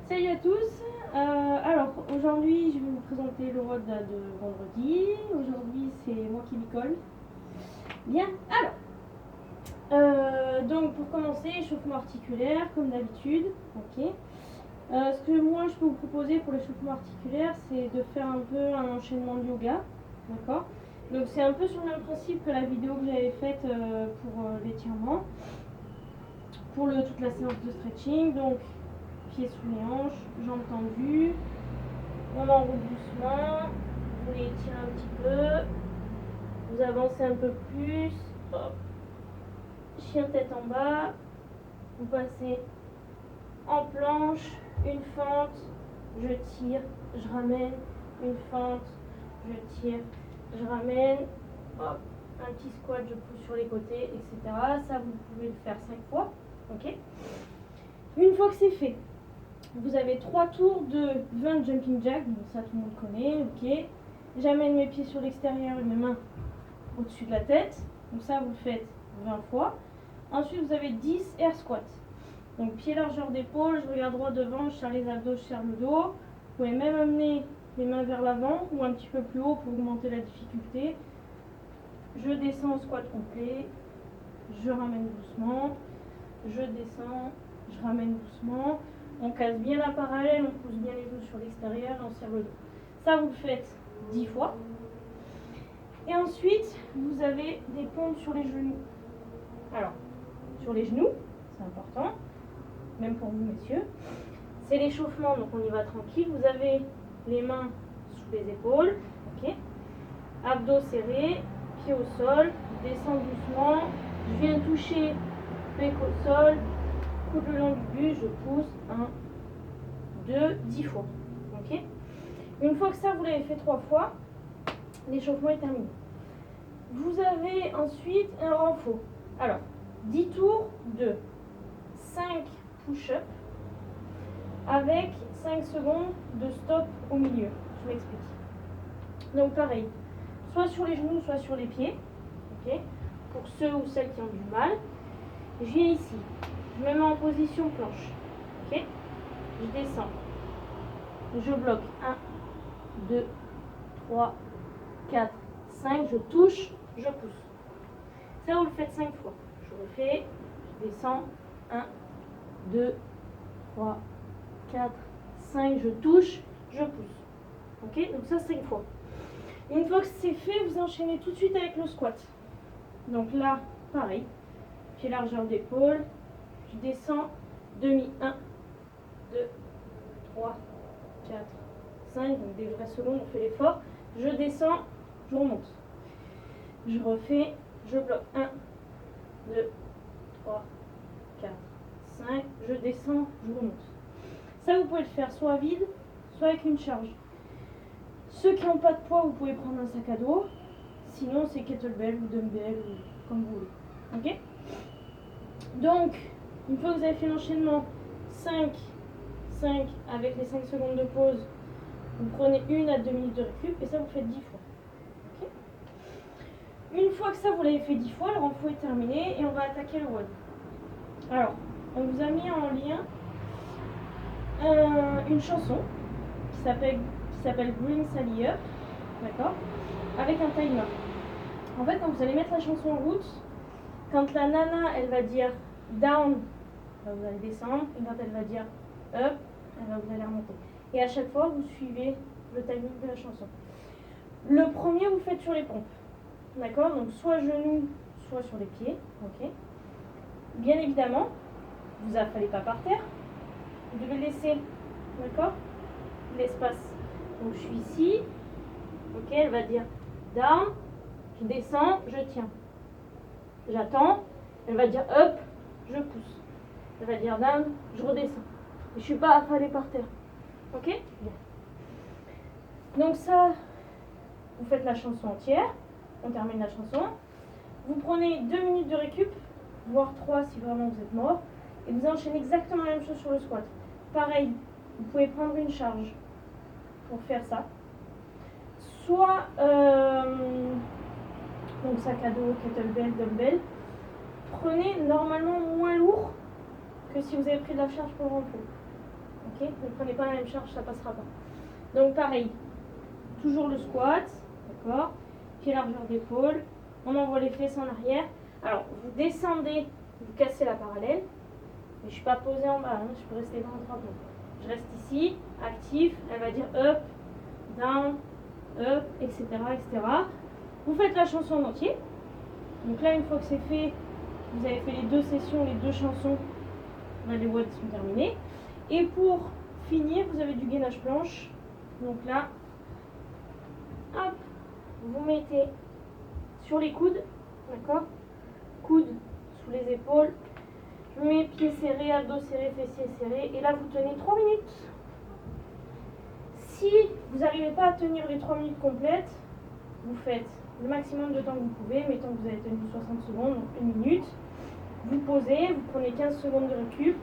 Salut à tous. Alors aujourd'hui je vais vous présenter le WOD de vendredi. Aujourd'hui c'est moi qui m'y colle. Bien. Donc pour commencer, échauffement articulaire comme d'habitude. Ok. Ce que moi je peux vous proposer pour l'échauffement articulaire, c'est de faire un peu un enchaînement de yoga. D'accord. Donc c'est un peu sur le même principe que la vidéo que j'avais faite pour l'étirement. Pour toute la séance de stretching. Donc pieds sous les hanches, jambes tendues, on enroule doucement, vous les étirez un petit peu, vous avancez un peu plus, hop. Chien tête en bas, vous passez en planche, une fente, je tire, je ramène, une fente, je tire, je ramène, hop. Un petit squat, je pousse sur les côtés, etc. Ça, vous pouvez le faire 5 fois, ok. Une fois que c'est fait, vous avez 3 tours de 20 jumping jack, donc ça tout le monde connaît, ok. J'amène mes pieds sur l'extérieur et mes mains au-dessus de la tête, donc ça vous le faites 20 fois. Ensuite vous avez 10 air squats, donc pied largeur d'épaule, je regarde droit devant, je serre les abdos, je serre le dos. Vous pouvez même amener les mains vers l'avant ou un petit peu plus haut pour augmenter la difficulté. Je descends au squat complet, je ramène doucement, je descends, je ramène doucement. On casse bien la parallèle, on pousse bien les genoux sur l'extérieur et on serre le dos. Ça, vous le faites 10 fois. Et ensuite, vous avez des pompes sur les genoux. Alors, sur les genoux, c'est important, même pour vous, messieurs. C'est l'échauffement, donc on y va tranquille. Vous avez les mains sous les épaules, ok. Abdos serrés, pieds au sol, je descends doucement. Je viens toucher pec au sol, coude le long du buste, je pousse 1, 2, 10 fois. Ok. Une fois que ça, vous l'avez fait 3 fois, l'échauffement est terminé. Vous avez ensuite un renfort. Alors, 10 tours de 5 push-ups avec 5 secondes de stop au milieu. Je m'explique. Donc pareil, soit sur les genoux, soit sur les pieds. Ok. Pour ceux ou celles qui ont du mal. Je viens ici. Je me mets en position planche. Ok. Je descends. Je bloque 1, 2, 3, 4, 5. Je touche, je pousse. Ça, vous le faites 5 fois. Je refais. Je descends. 1, 2, 3, 4, 5. Je touche, je pousse. Ok. Donc ça, 5 fois. Une fois que c'est fait, vous enchaînez tout de suite avec le squat. Donc là, pareil. Pied largeur d'épaule. Je descends. Demi. 1, 2, 3, 4, 5. Donc des vraies secondes, on fait l'effort. Je descends, je remonte. Je refais, je bloque. 1, 2, 3, 4, 5. Je descends, je remonte. Ça, vous pouvez le faire soit vide, soit avec une charge. Ceux qui n'ont pas de poids, vous pouvez prendre un sac à dos. Sinon, c'est kettlebell ou dumbbell, ou comme vous voulez. Ok. Donc, une fois que vous avez fait l'enchaînement, 5, 5 avec les 5 secondes de pause, vous prenez 1 à 2 minutes de récup et ça vous faites 10 fois. Okay. Une fois que ça vous l'avez fait 10 fois, le renfort est terminé et on va attaquer le WOD. Alors, on vous a mis en lien une chanson qui s'appelle Green Sally Up, d'accord, avec un timer. En fait, quand vous allez mettre la chanson en route, quand la nana elle va dire down, vous allez descendre, et quand elle va dire up, vous allez remonter. Et à chaque fois, vous suivez le timing de la chanson. Le premier, vous faites sur les pompes. D'accord. Donc, soit genoux, soit sur les pieds. Ok. Bien évidemment, vous affalez pas par terre. Vous devez laisser, d'accord, l'espace. Donc, je suis ici. Ok. Elle va dire down. Je descends, je tiens. J'attends. Elle va dire up, je pousse. Elle va dire down, je redescends. Et je suis pas affalée par terre. Ok. Bien. Donc ça, vous faites la chanson entière, on termine la chanson. Vous prenez 2 minutes de récup, voire 3 si vraiment vous êtes mort, et vous enchaînez exactement la même chose sur le squat. Pareil, vous pouvez prendre une charge pour faire ça. Soit donc sac à dos, kettlebell, dumbbell. Prenez normalement moins lourd que si vous avez pris de la charge pour le renfort. Ok, ne prenez pas la même charge, ça passera pas. Donc pareil, toujours le squat, d'accord, pied largeur d'épaule, on envoie les fesses en arrière. Alors vous descendez, vous cassez la parallèle, mais je suis pas posée en bas, hein, je peux rester dans le drapeau. Je reste ici, actif, elle va dire up, down, up, etc., etc. Vous faites la chanson en entier. Donc là, une fois que c'est fait, vous avez fait les 2 sessions, les 2 chansons, là, les watts sont terminés. Et pour finir, vous avez du gainage planche. Donc là, hop, vous mettez sur les coudes, d'accord, coudes sous les épaules, je mets pieds serrés, abdos serrés, fessiers serrés, et là vous tenez 3 minutes. Si vous n'arrivez pas à tenir les 3 minutes complètes, vous faites le maximum de temps que vous pouvez, mettons que vous avez tenu 60 secondes, donc 1 minute. Vous posez, vous prenez 15 secondes de récup,